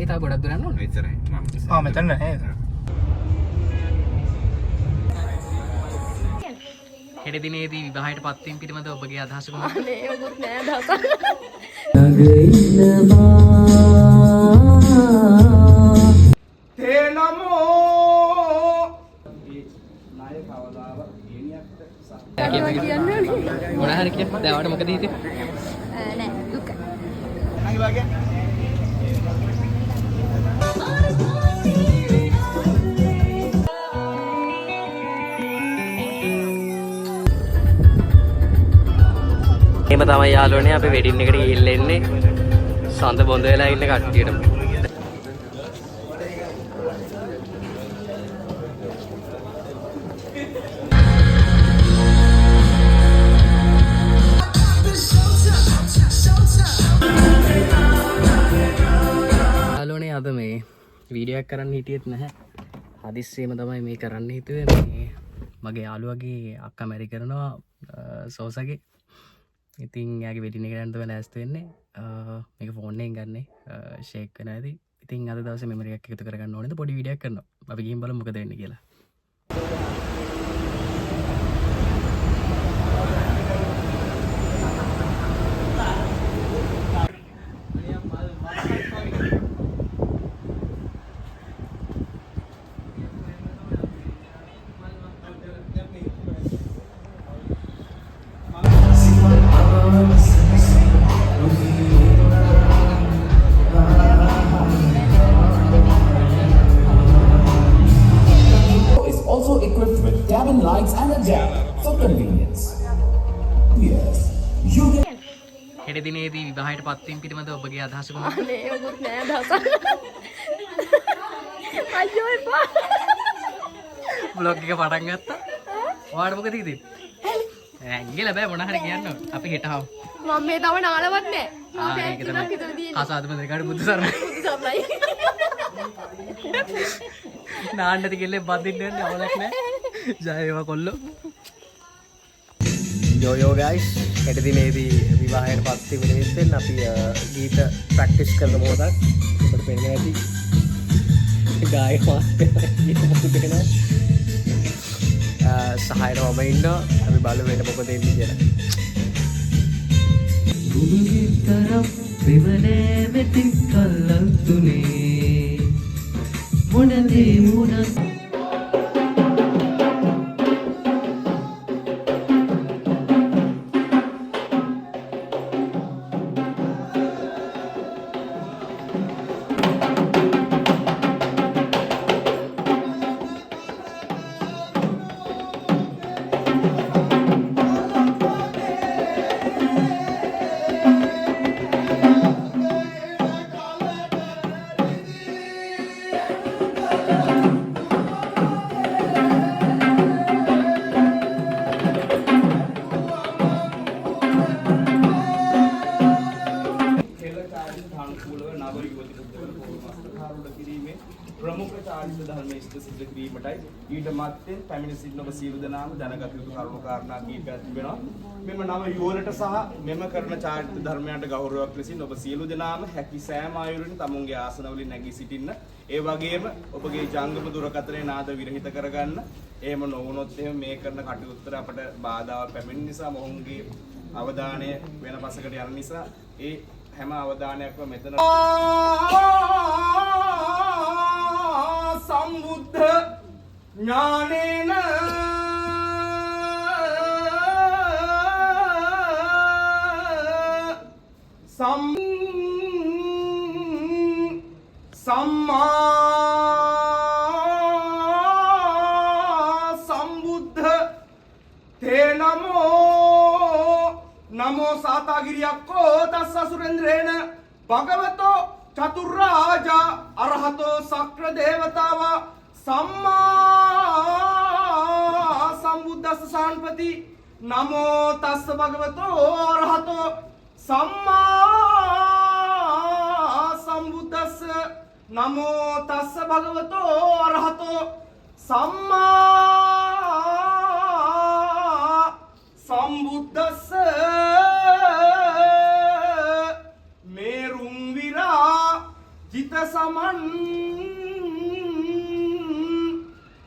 වගේ තව ගොඩක් දුර යන්න ඕනේ. එච්චරයි. ආ මෙතන නෑ. හෙට දිනේදී විවාහයට පත්වීම පිළිබඳ ඔබගේ අදහස කොහොමද? අනේ ඔබත් නෑ අදහසක්. මොනවා හරි කියන්න. දැන් ආවට මොකද හිතේ? නෑ දුක. එහෙම තමයි යාළුවනේ අපි වෙඩින් එකට ගිහිල්ලා ඉන්නේ. සඳ බොඳ වෙලා ඉන්න කට්ටියට. යාළුවනේ අද මේ වීඩියෝ එකක් කරන්න හිටියෙත් නැහැ. හදිස්සියෙම තමයි මේ කරන්න හිතුවේ. මේ මගේ යාළුවගේ අක්කා මැරි කරනවා සෝසගේ. ඉතින් යාගේ වෙඩින් එකට යන්න තමයි ලෑස්ති වෙන්නේ. මේක ෆෝන් එකෙන් ගන්නේ ෂේක් වෙන ඇති. ඉතින් අද දවසේ මෙමරි එකක් එකතු කරගන්න ඕනේද පොඩි වීඩියෝ එකක් කරනවා. අපි ගිහින් බලමු මොකද වෙන්නේ කියලා. Lights and a jack for convenience. Yes, you get. හෙට දිනේදී විවාහයට පත්වීම පිළිබඳ ඔබගේ අදහස කොහොමද? අනේ ඔබත් නෑ අදහසක්. අයියෝ එපා. බ්ලොග් එක පටන් ගත්තා. ඔයාලට මොකද හිතෙන්නේ? ඇංගිලා බෑ මොනවා හරි කියන්න. අපි හෙට ආව. මම මේ තව නාලවත් නෑ. ඒක තමයි. කසාද බඳ බුදු සරණයි. බුදු සරණයි. නාන්න තිකෙල්ලේ බඳින්න යන්නේ අවලක් නෑ. ජය වේවා කොල්ලෝ. යෝ ගයිස් හෙට දිනේදී විවාහයට පත්වීම නිමිත්තෙන් අපි ගීත ප්‍රැක්ටිස් කරන මොහොතක් ඔබට පෙනෙන්නේ ඇති. ගායක මාස්ටර් සහායනවම ඉන්නවා. අපි බලමු වෙන මොකද වෙන්නේ කියලා. උඹගේ තරම් විමනේ මෙතික් කල්ලක් තුනේ මොනදේ මුණත් ප්‍රමුඛ චාරිත්‍ර ධර්මයේ සිද්ධ කිරීමටයි ඊට මත්තෙන් පැමිණ සිටින ඔබ සියලු දෙනාම දැනගත යුතු කරුණු කාරණා කීපයක් තිබෙනවා. මෙම නව යුවලට සහ මෙම කරන චාරිත්‍ර ධර්මයන්ට ගෞරවයක් ලෙසින් ඔබ සියලු දෙනාම හැකි සෑම අයුරින් තමුන්ගේ ආසනවලින් නැගී සිටින්න. ඒ වගේම ඔබගේ ජංගම දුරකථනයේ නාද විරහිත කරගන්න. එහෙම නොවුනොත් එහෙම මේ කරන කටයුත්තට අපට බාධාවක් පැමිණෙන නිසා මොහුන්ගේ අවධානය වෙන පසකට යන නිසා ඒ හැම අවධානයක්ම මෙතන සම්බුද්ධ ඥානේන සම්මා සම්බුද්ධ තේ නමෝ සාතාගිරියක්කෝ තස්ස සුරේන්ද්‍රේන භගවතෝ චතුර්රාජා අරහතෝ සක්‍ර දේවතාව සම්මා සම්බුද්දස්ස සාන්පති නමෝ තස්ස භගවතෝ අරහතෝ සම්මා සම්බුද්දස්ස නමෝ තස්ස භගවතෝ අරහතෝ සම්මා සම්බුද්දස්ස තිත සමන්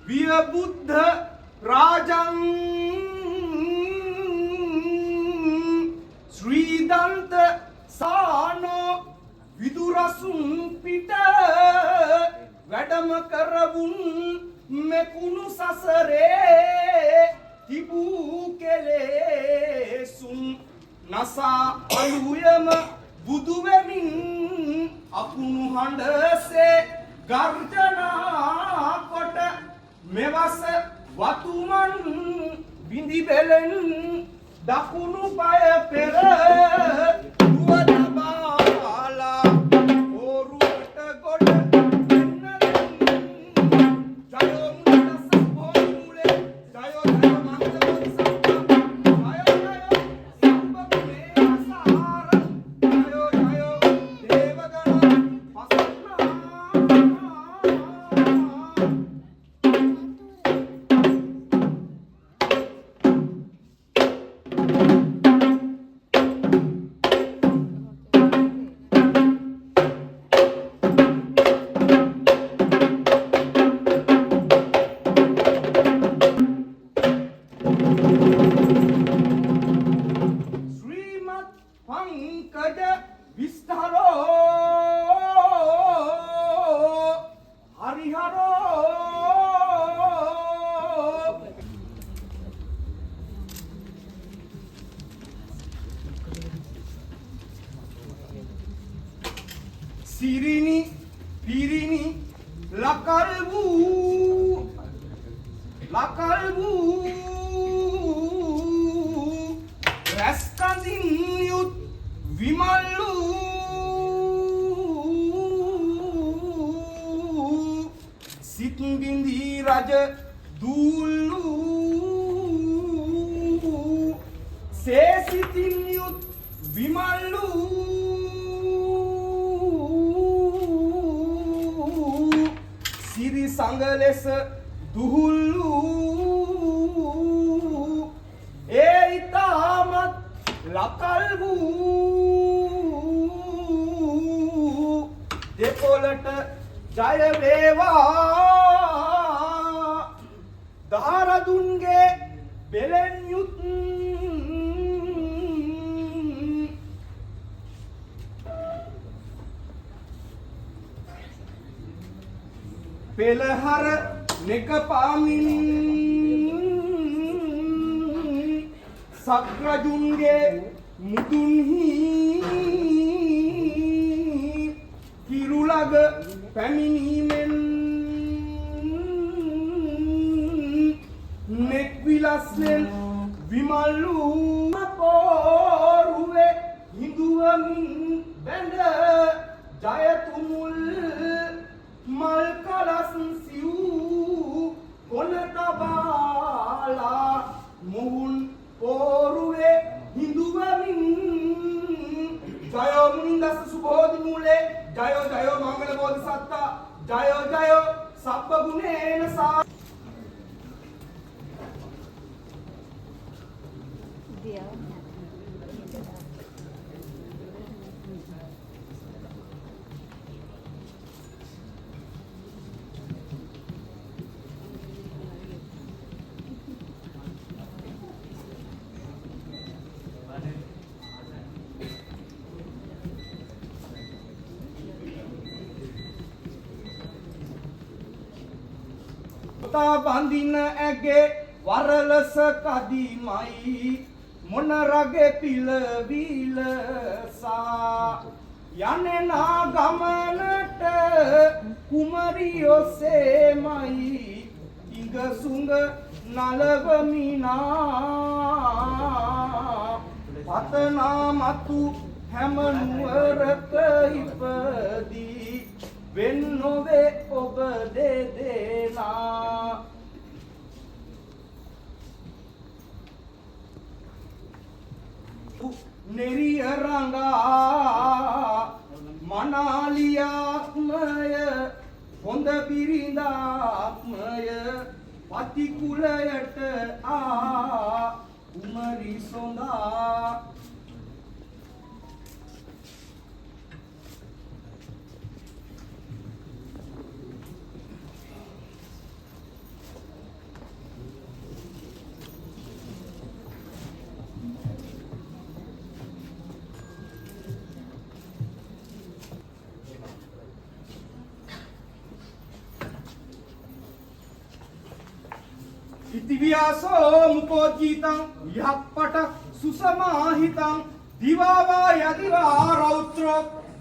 විය බුද්ධ රාජං ශ්‍රී දන්ත සානෝ විදුරසුන් පිට වැඩම කරවුන් මෙකුණු සසරේ තිබූ කෙලෙසුන් නසා අලුයම බුදු වෙමින් අකුණු හඬසේ ගර්ජනා කොට මෙවස වතුමන් බිඳි බෙලෙන් දකුණු පය පෙර දුව දබාලා ඕරුවට ගොඩ පංකජ විස්තරෝ හරිහරෝ සිරිනි පිරිනි ලකල් වූ රැස්කඳින් යුත් විමල්ලු සිත් බිඳී රජ දූල්ලු සේසිතින් යුත් විමල්ලු සිරි සංග ලෙස දුහුල්ලු ඒ ඉතාමත් ලකල් වූ දෙපොළට ජය වේවා දහරදුන්ගේ බෙලෙන් යුත් පෙළහර නෙක පාමින් සක්රජුන්ගේ මුදුන්හි කිරුළග පැමිණීමෙන් නෙක් විලස්නෙන් විමල්ලු පෝරුවේ හිඳුවමින් බැඳ ජයතුමුල් මල් කලස් සිව් කොන තබාලා මුහුන් පෝරුවේ හිඳුවමින් ජය මුන්දස් සුබෝධි මූලේ ජය ජය මංගල බෝධිසත්තා ජය ජය සබ්බ ගුණේන සා බඳින ඇගේ වරලස කදිමයි මොන රගේ පිලවිලසා යන්නේ නා ගමනට කුමරියොසේමයි ඉඟසුඟ නලවමිනා පතනා මතු හැම නුවරක ඉපදී වෙන් නොවේ ඔබ දෙදෙනා नेरिय रंगा मनालियात्मय होंद बिरिंदात्मय पतिकुलयट आ उमरी सोंदा ඉතිවියාසෝ මුකෝජීතං යහප්පට සුසමාහිතං දිවාවා යදිවා රෞත්‍ර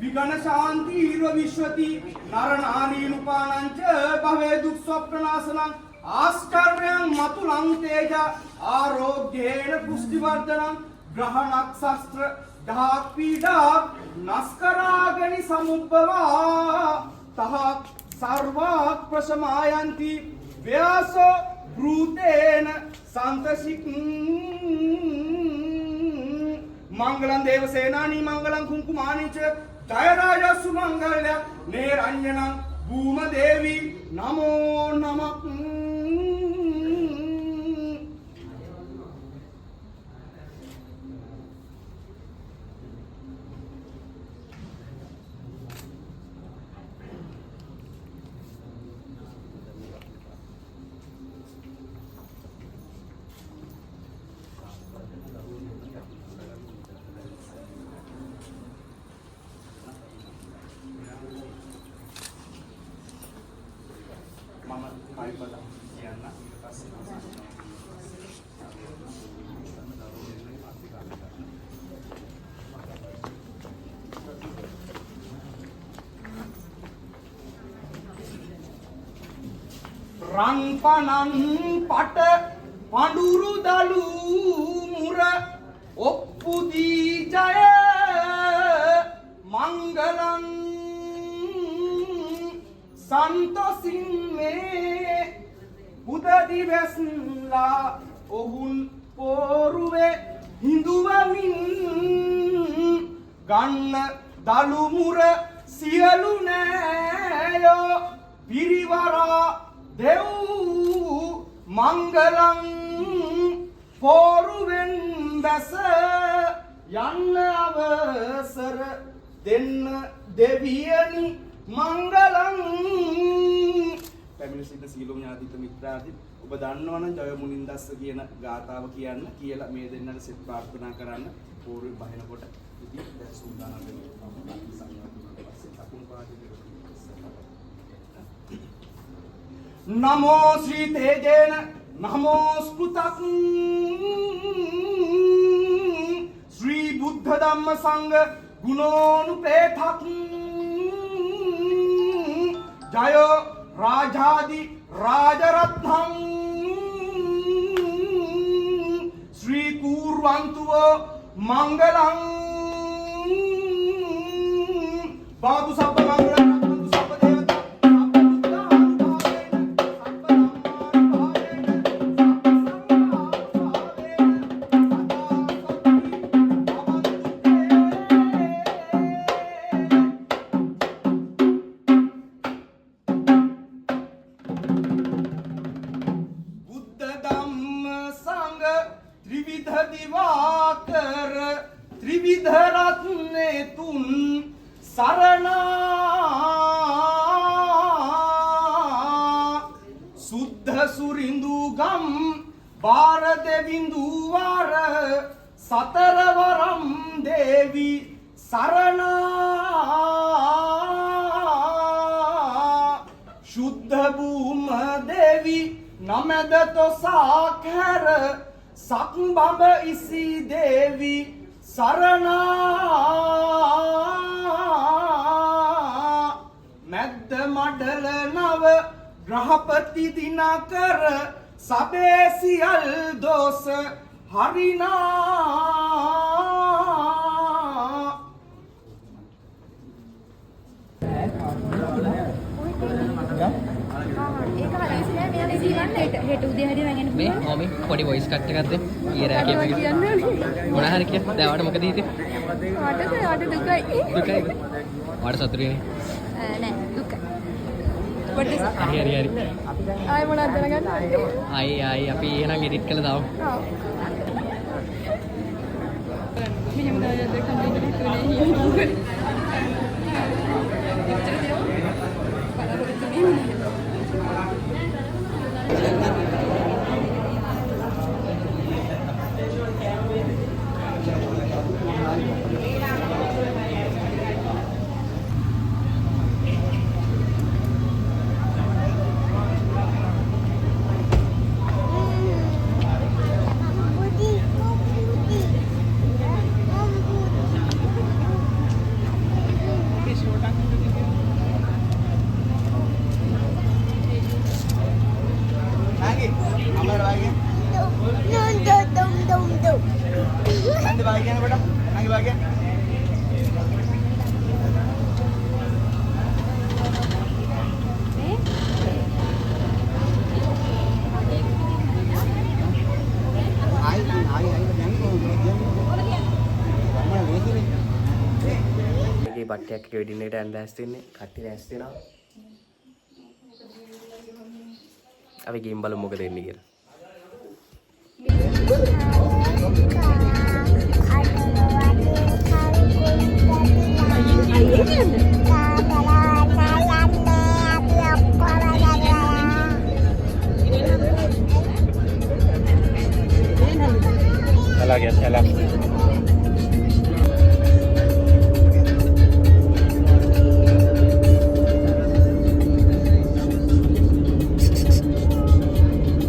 විගණ ශාන්තිව විශ්වති නරනාරීනුපානංච භවේ දුක් ස්වප්නනාසනං ආස්කර්යං මතුලං තේජ ආරෝග්‍යේන පුෂ්ටිවර්ධනං ග්‍රහණක් ශස්ත්‍ර දහක් පීඩා නස්කරාගනි සමුප්පවා තහ සර්වාක් ප්‍රසමායන්ති ව්‍යාසෝ බ්‍රූතේන සන්තසික් මංගලං දේවසේනානී මංගලං කුංකුමානිච ජය රාජස්සු මංගල්‍ය නේරඤ්ඤනං භූම දේවී නමෝ නමක් රන්පනන් පට පඳුරු දලු මුර ඔප්පුදී ජය මංගලං සන්තොසින් මේ පුදදිවස්ලා ඔහුන් පෝරුවේ හිඳුවමින් ගන්න දලු මුර සියලු නෑයෝ පිරිවරා දෙව් මංගලං පෝරුවෙන් බැස යන්න අවසර දෙන්න දෙවියනි මංගලං පැමිණ සිට සීලොම ඥාතිත මිත්‍රාදි ඔබ දන්නවනම් ජය මුනින්දස්ස කියන ගාථාව කියන්න කියලා මේ දෙන්නට සෙත් ප්‍රාර්ථනා කරන්න පෝරුවේ බහිනකොට ඉතින් දැන් සූදානම් වෙනවා සංඝයාට පස්සේ අකුණු පාදේ නමෝ ශ්‍රී තේජේන නමෝ ස්කෘතක් ශ්‍රී බුද්ධ ධම්ම සංඝ ගුණෝනුපේතක් ජය රාජාදි රාජරත්නං ශ්‍රී කූර්වන්තුෝ මංගලං බාදු සබ්බ මංගලං සතරවරම් දේවි සරණා ශුද්ධ භූම දේවි නමද තොසාකර සක්බඹ ඉසි දේවි සරණා මැද්ද මඩල නව ග්‍රහපති දිනකර සබේ සියල් දෝස හරිනා මේ මොමි පොඩි වොයිස් කට් එකක් දෙන්න ඊරා කියන්න මොන හරි කියන්න දැන් වට මොකද හිතේ වට දුකයි දුකයි වට සතුටුනේ නෑ දුකයි what is හරි හරි හරි ආයි මොනවද දැනගන්න ආයි අපි එහෙනම් එඩිට් කරලා දාමු මෙහෙම දාලා දෙකම ඉන්නේ කට්ටියක් එක්ක වෙඩින් එකට යන්න ලෑස්ති වෙන්නේ. කට්ටිය ලෑස්ති වෙනවා. අපි ගේම් බලමු මොකද වෙන්නේ කියලා. Lagi salah.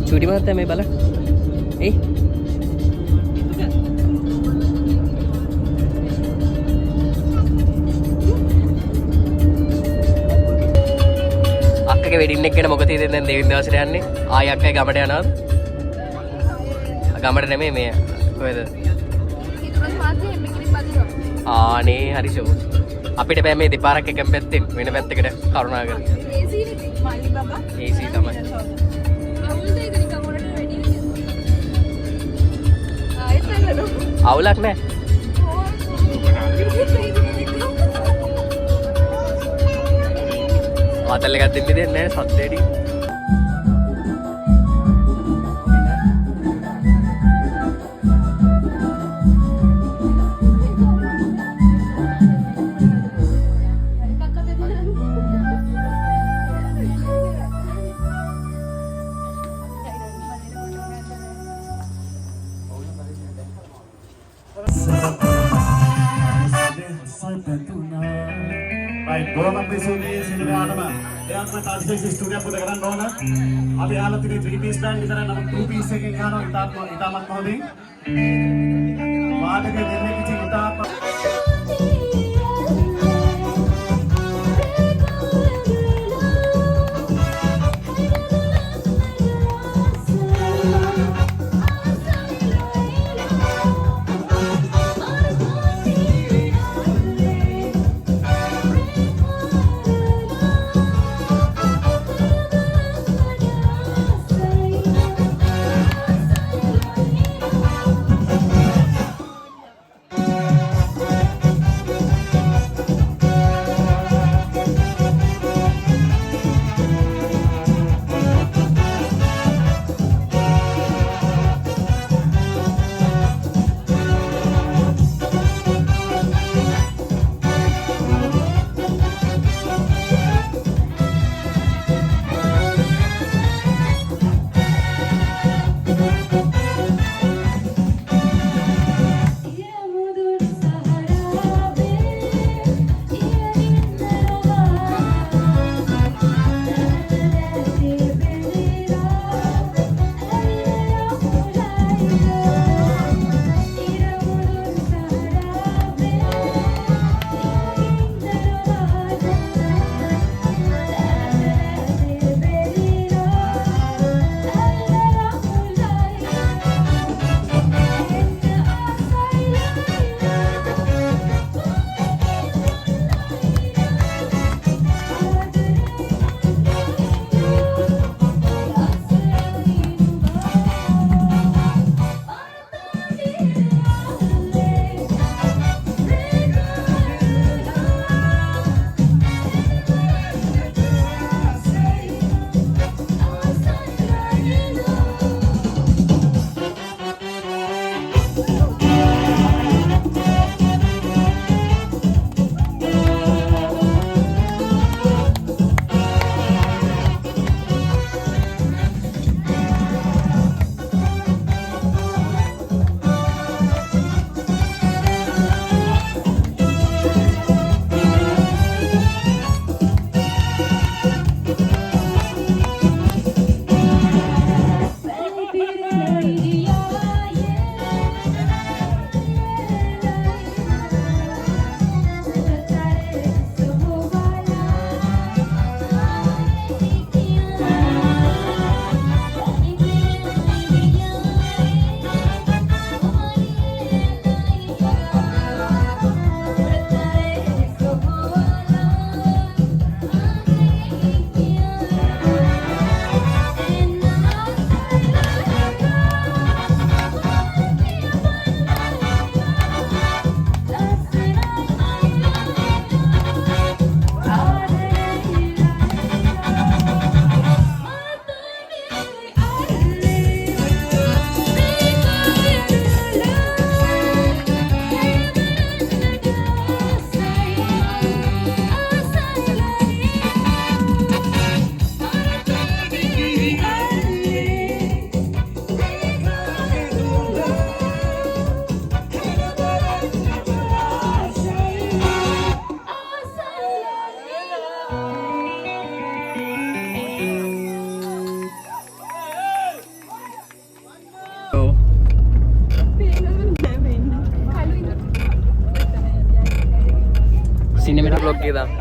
Cudi mata me bala. අක්කගේ වෙඩින් එක ගැන මොකද හිතෙන්නේ දැන් දෙවියන් දවසට යන්නේ ආයි අක්කයි ගමට යනවද ගමට නෙමෙයි මේ කොහෙද ආනේ හරි ෂෝ අපිට බෑ මේ දෙපාරක් එකම පැත්තෙන් වෙන පැත්තකට කරුණාකරලා AC තමයි අවුලක් නෑ ආතල් එකක් දෙන්න දෙන්නේ නැහැ සද්දේටි Baik, bola pesuni sini ada yang tadi di studio pun dengan nona. Abi alat ini 3-piece band di sana, namun 2-piece yang kan itamat mohon. Baada ke dene kici kita apa?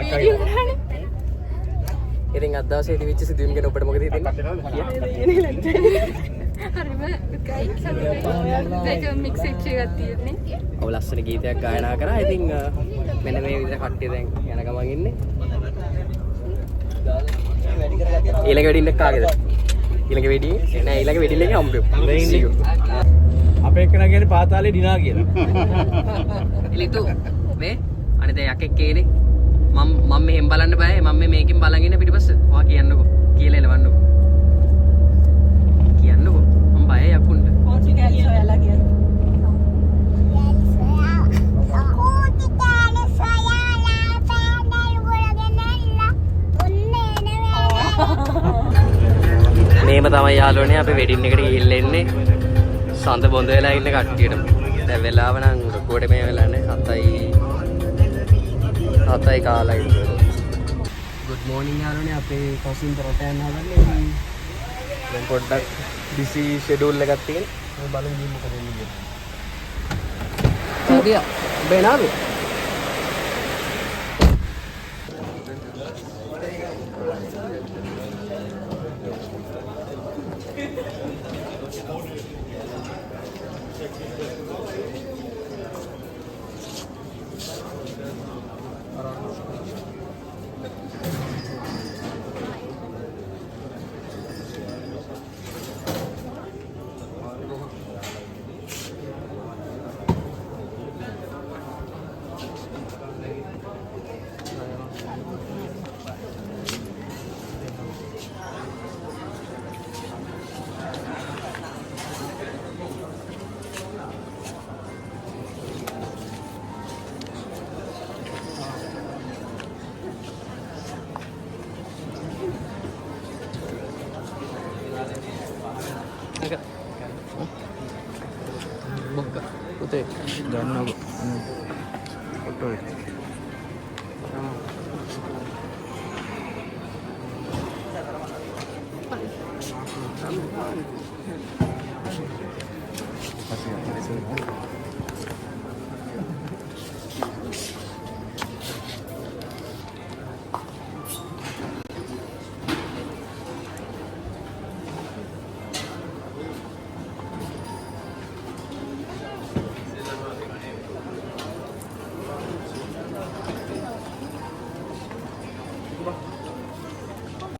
Video කරන්නේ. ඉතින් අද දවසේදී වෙච්ච සිදුවීම් ගැන ඔබට මොකද හිතෙන්නේ? හරිම දුකයි සතුටුයි. ඒක මික්ස් වෙච්ච එකක් තියෙන්නේ. ඔව් ලස්සන ගීතයක් ගායනා කරා. ඉතින් මෙන්න මේ විදිහට කට්ටිය දැන් යන ගමන් ඉන්නේ. ඊළඟ වෙඩින් එක කාගේද? ඊළඟ වෙඩින් නෑ ඊළඟ වෙඩින් එකේ හම්බෙමු. අපේ එක්කන කියන්නේ පාතාලේ ඩිනා කියලා. ඉලිතු මේ අනිත් යකෙක් කේලේ මම මෙහෙන් බලන්න බෑ මම මේකෙන් බලන් ඉන්න පිටිපස්ස. ඔයා කියන්නකෝ කියලා එලවන්නකෝ. කියන්නකෝ මම බයයි යකුන්ට. මේම තමයි යාළුවනේ අපි වෙඩින් එකට ගිහිල්ලා ඉන්නේ. සඳ බොඳ වෙලා ඉන්න කට්ටියට. දැන් වෙලාව නම් රෙකෝඩ් මේ වෙලා නැහැ 7යි කාලයි. good morning යාළුවනේ අපේ කසින් පොරට යන්න හදන්නේ. දැන් පොඩ්ඩක් busy schedule එකක් තියෙන. අපි බලමු ගිහින් මොකද වෙන්නේ කියලා. සාදියා බේනාවේ බොක්ක පුතේ ගන්නකො ෆොටෝ එක.